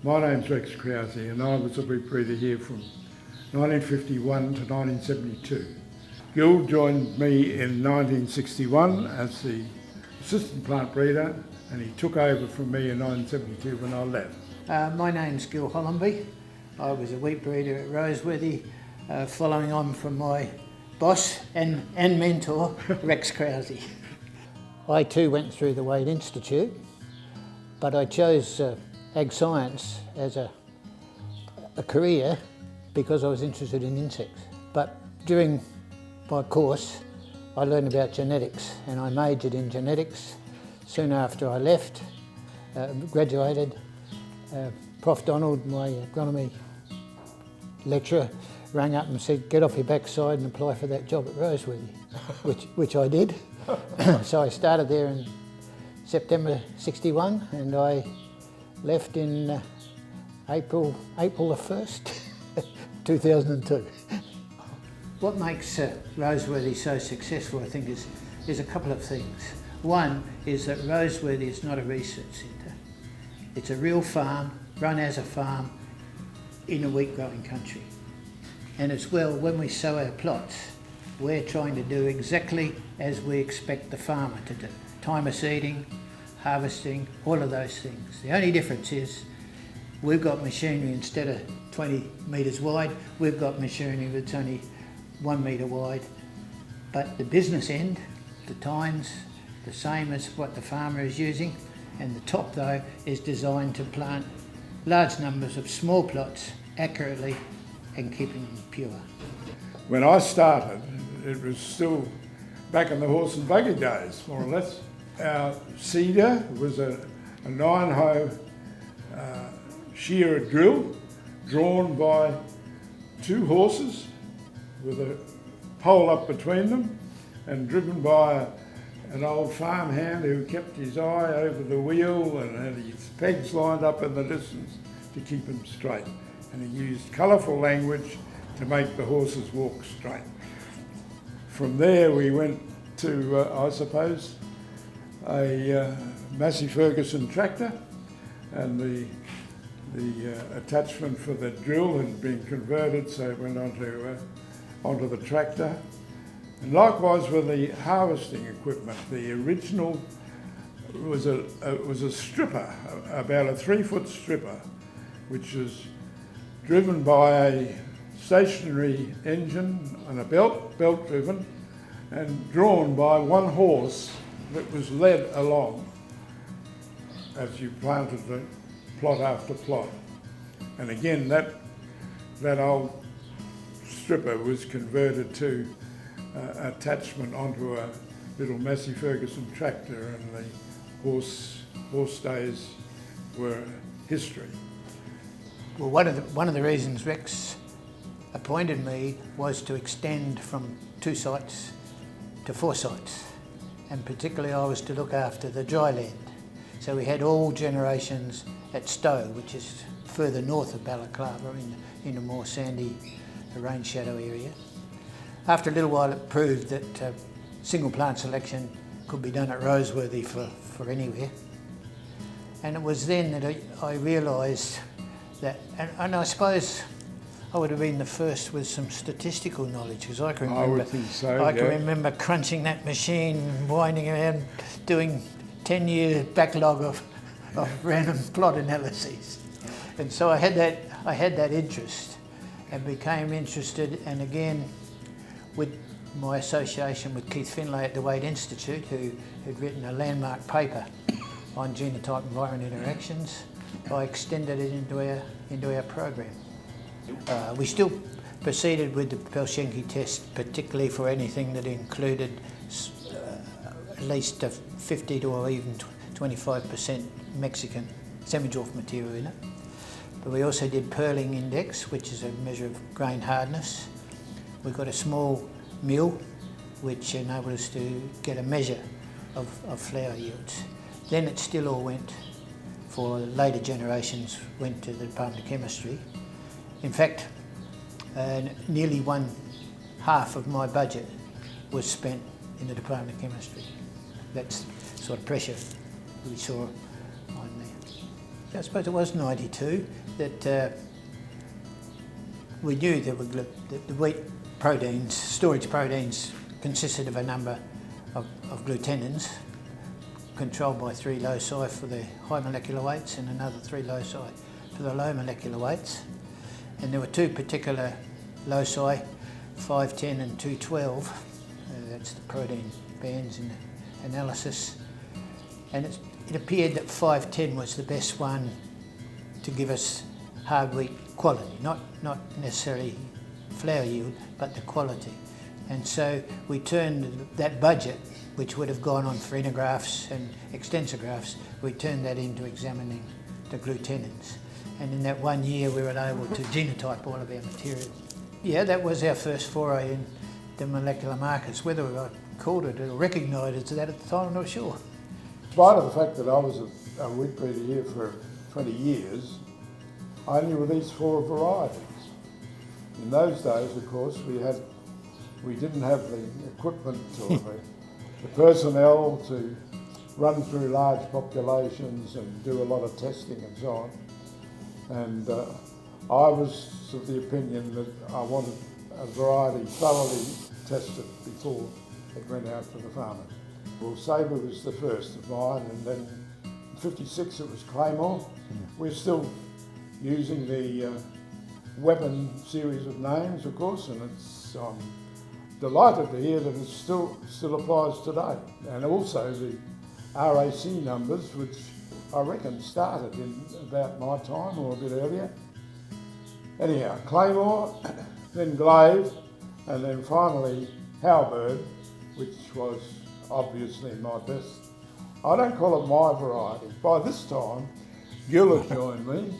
My name's Rex and I was a wheat breeder here from 1951 to 1972. Gil joined me in 1961 as the assistant plant breeder, and he took over from me in 1972 when I left. My name's Gil Hollenby. I was a wheat breeder at Roseworthy, following on from my boss and mentor, Rex Krause. I too went through the Wade Institute, but I chose ag science as a career because I was interested in insects. But during my course, I learned about genetics, and I majored in genetics. Soon after I left, graduated, Prof Donald, my agronomy lecturer, rang up and said, get off your backside and apply for that job at Roseworthy, which I did. So I started there in September 61, and I left in April the 1st, 2002. What makes Roseworthy so successful, I think, is a couple of things. One is that Roseworthy is not a research centre. It's a real farm, run as a farm in a wheat growing country. And as well, when we sow our plots, we're trying to do exactly as we expect the farmer to do. Time of seeding, harvesting, all of those things. The only difference is we've got machinery, instead of 20 metres wide, we've got machinery that's only 1 metre wide. But the business end, the time's the same as what the farmer is using, and the top though is designed to plant large numbers of small plots accurately and keeping them pure. When I started, it was still back in the horse and buggy days, more or less. Our seeder was a 9-hoe shearer drill drawn by 2 horses with a pole up between them and driven by an old farmhand who kept his eye over the wheel and had his pegs lined up in the distance to keep him straight. And he used colourful language to make the horses walk straight. From there we went to, I suppose, a Massey Ferguson tractor, and the attachment for the drill had been converted, so it went onto the tractor. And likewise with the harvesting equipment, the original was a stripper, about a 3-foot stripper, which was driven by a stationary engine and a belt driven, and drawn by 1 horse that was led along as you planted the plot after plot. And again, that old stripper was converted to attachment onto a little Massey Ferguson tractor, and the horse days were history. Well, one of the reasons Rex appointed me was to extend from 2 sites to 4 sites, and particularly I was to look after the dry land. So we had all generations at Stowe, which is further north of Balaclava in a more sandy rain shadow area. After a little while it proved that single plant selection could be done at Roseworthy for anywhere. And it was then that I realised that, and I suppose I would have been the first with some statistical knowledge, because I can remember, I would think so, I can remember crunching that machine, winding around, doing 10-year backlog of random plot analyses. And so I had that interest and became interested, and again with my association with Keith Finlay at the Wade Institute, who had written a landmark paper on genotype-environment interactions, I extended it into our program. We still proceeded with the Pelschenki test, particularly for anything that included at least 50 to or even 25% Mexican semi-dwarf material in it. But we also did Perling index, which is a measure of grain hardness. We got a small mill, which enabled us to get a measure of flour yields. Then it still all went, for later generations, went to the Department of Chemistry. In fact, nearly 1/2 of my budget was spent in the Department of Chemistry. That's the sort of pressure we saw on there. I suppose it was 92 that we knew that the wheat proteins, storage proteins, consisted of a number of glutenins controlled by 3 loci for the high molecular weights and another 3 loci for the low molecular weights. And there were 2 particular loci, 510 and 212. That's the protein bands in the analysis. And it appeared that 510 was the best one to give us hard wheat quality, not necessarily flour yield, but the quality. And so we turned that budget, which would have gone on for integraphs and extensographs, we turned that into examining the glutenins. And in that 1 year we were able to genotype all of our material. Yeah, that was our first foray in the molecular markers. Whether I called it or recognised it that at the time, I'm not sure. In spite of the fact that I was a wheat breeder here for 20 years, I only released 4 varieties. In those days, of course, we didn't have the equipment or the personnel to run through large populations and do a lot of testing and so on. And I was of the opinion that I wanted a variety thoroughly tested before it went out to the farmers. Well, Sabre was the first of mine, and then in '56 it was Claymore. We're still using the weapon series of names, of course, and I'm delighted to hear that it still applies today. And also the RAC numbers, which I reckon started in about my time or a bit earlier. Anyhow, Claymore, then Glaive, and then finally Halberd, which was obviously my best. I don't call it my variety. By this time, Gil had joined me.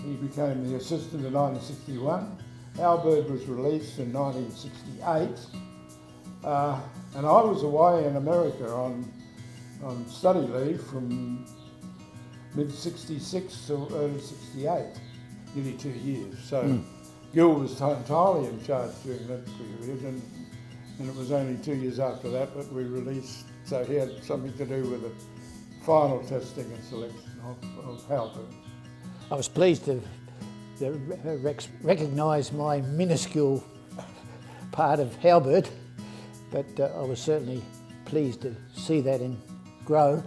He became the assistant in 1961. Halberd was released in 1968. And I was away in America on study leave from mid-66 till early 68, nearly 2 years. So Gil was entirely in charge during that period, and it was only 2 years after that that we released, so he had something to do with the final testing and selection of Halberd. I was pleased to Rex recognise my minuscule part of Halberd, but I was certainly pleased to see that grow.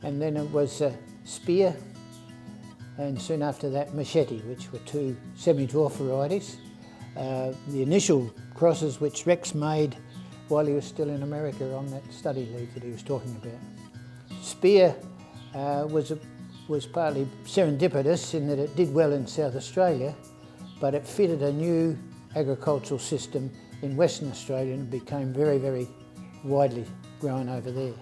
And then it was Spear, and soon after that Machete, which were 2 semi-dwarf varieties. The initial crosses which Rex made while he was still in America on that study leave that he was talking about. Spear was partly serendipitous in that it did well in South Australia, but it fitted a new agricultural system in Western Australia and became very, very widely grown over there.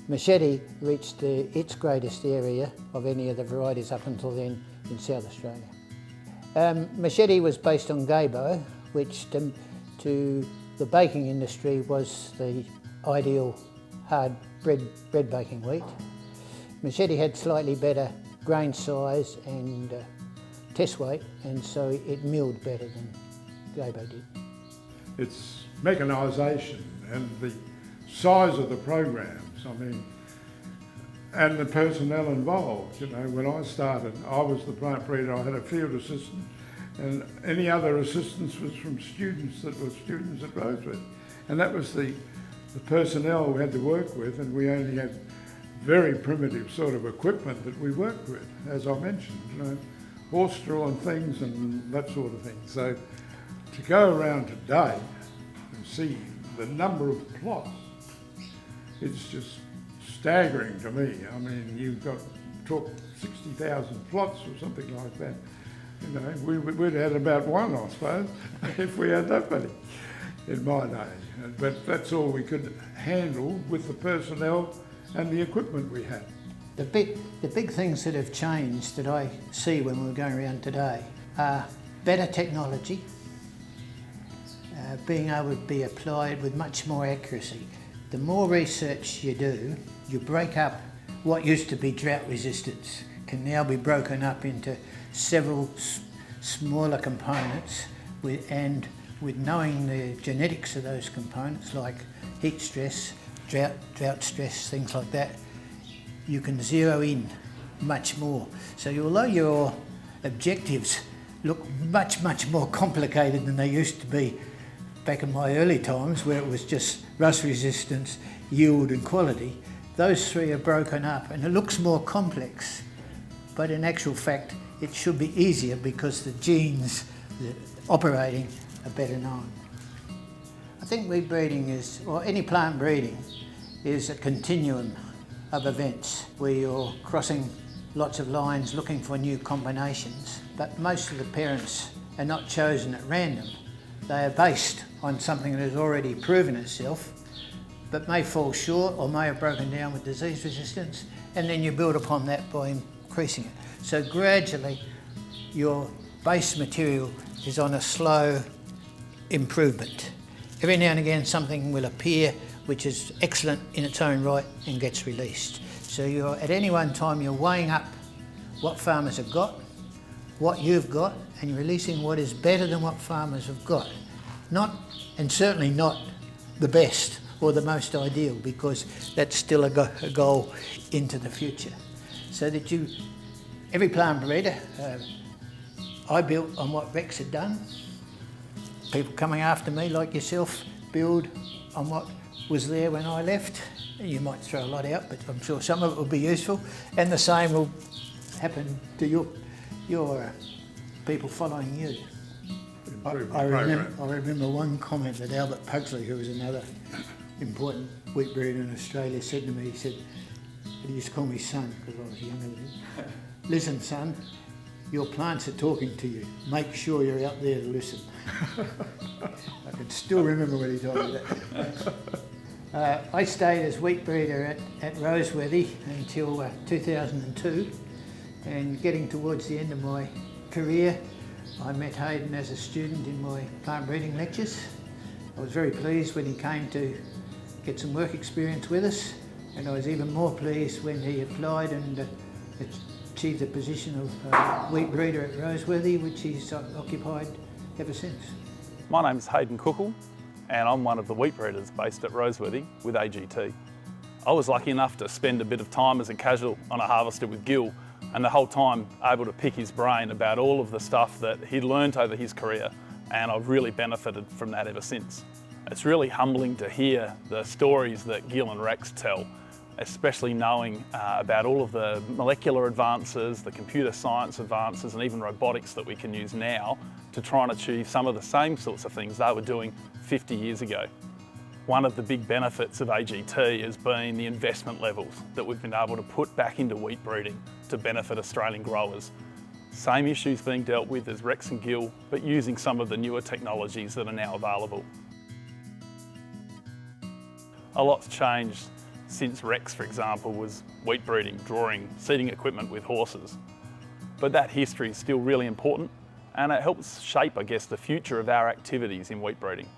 Machete reached its greatest area of any of the varieties up until then in South Australia. Machete was based on Gabo, which to the baking industry was the ideal hard bread baking wheat. Machete had slightly better grain size and test weight, and so it milled better than Gabo did. It's mechanisation and the size of the programs, and the personnel involved. You know, when I started, I was the plant breeder, I had a field assistant, and any other assistance was from students that were students at Roseworthy. And that was the personnel we had to work with, and we only had very primitive sort of equipment that we worked with, as I mentioned, you know, horse drawn things and that sort of thing. So to go around today and see the number of plots, it's just staggering to me. I mean, you've got talk 60,000 plots or something like that. You know, we'd had about 1, I suppose, if we had that many in my day. But that's all we could handle with the personnel and the equipment we had. The big things that have changed that I see when we're going around today are better technology, being able to be applied with much more accuracy. The more research you do, you break up what used to be drought resistance, can now be broken up into several smaller components, with knowing the genetics of those components, like heat stress, drought stress, things like that, you can zero in much more. So although your objectives look much, much more complicated than they used to be back in my early times, where it was just rust resistance, yield and quality, those three are broken up and it looks more complex. But in actual fact, it should be easier because the genes that are operating are better known. I think wheat breeding is, or any plant breeding, is a continuum of events where you're crossing lots of lines looking for new combinations, but most of the parents are not chosen at random. They are based on something that has already proven itself, but may fall short or may have broken down with disease resistance, and then you build upon that by increasing it. So gradually your base material is on a slow improvement. Every now and again something will appear which is excellent in its own right and gets released. So you're, at any one time, you're weighing up what farmers have got, what you've got, and you're releasing what is better than what farmers have got. Not, and certainly not the best or the most ideal, because that's still a goal into the future. So that you, every plant breeder, I built on what Rex had done. People coming after me, like yourself, build on what was there when I left. You might throw a lot out, but I'm sure some of it will be useful. And the same will happen to your people following you. I remember one comment that Albert Pugsley, who was another important wheat breeder in Australia, said to me. He said, he used to call me son because I was younger than him. Listen, son, your plants are talking to you. Make sure you're out there to listen. I can still remember when he told me that. I stayed as wheat breeder at Roseworthy until 2002, and getting towards the end of my career, I met Hayden as a student in my plant breeding lectures. I was very pleased when he came to get some work experience with us, and I was even more pleased when he applied and achieved the position of wheat breeder at Roseworthy, which he's occupied ever since. My name's Hayden Cookle, and I'm one of the wheat breeders based at Roseworthy with AGT. I was lucky enough to spend a bit of time as a casual on a harvester with Gil, and the whole time able to pick his brain about all of the stuff that he'd learnt over his career, and I've really benefited from that ever since. It's really humbling to hear the stories that Gil and Rex tell, especially knowing about all of the molecular advances, the computer science advances, and even robotics that we can use now to try and achieve some of the same sorts of things they were doing 50 years ago. One of the big benefits of AGT has been the investment levels that we've been able to put back into wheat breeding to benefit Australian growers. Same issues being dealt with as Rex and Gil, but using some of the newer technologies that are now available. A lot's changed since Rex, for example, was wheat breeding, drawing, seeding equipment with horses. But that history is still really important, and it helps shape, I guess, the future of our activities in wheat breeding.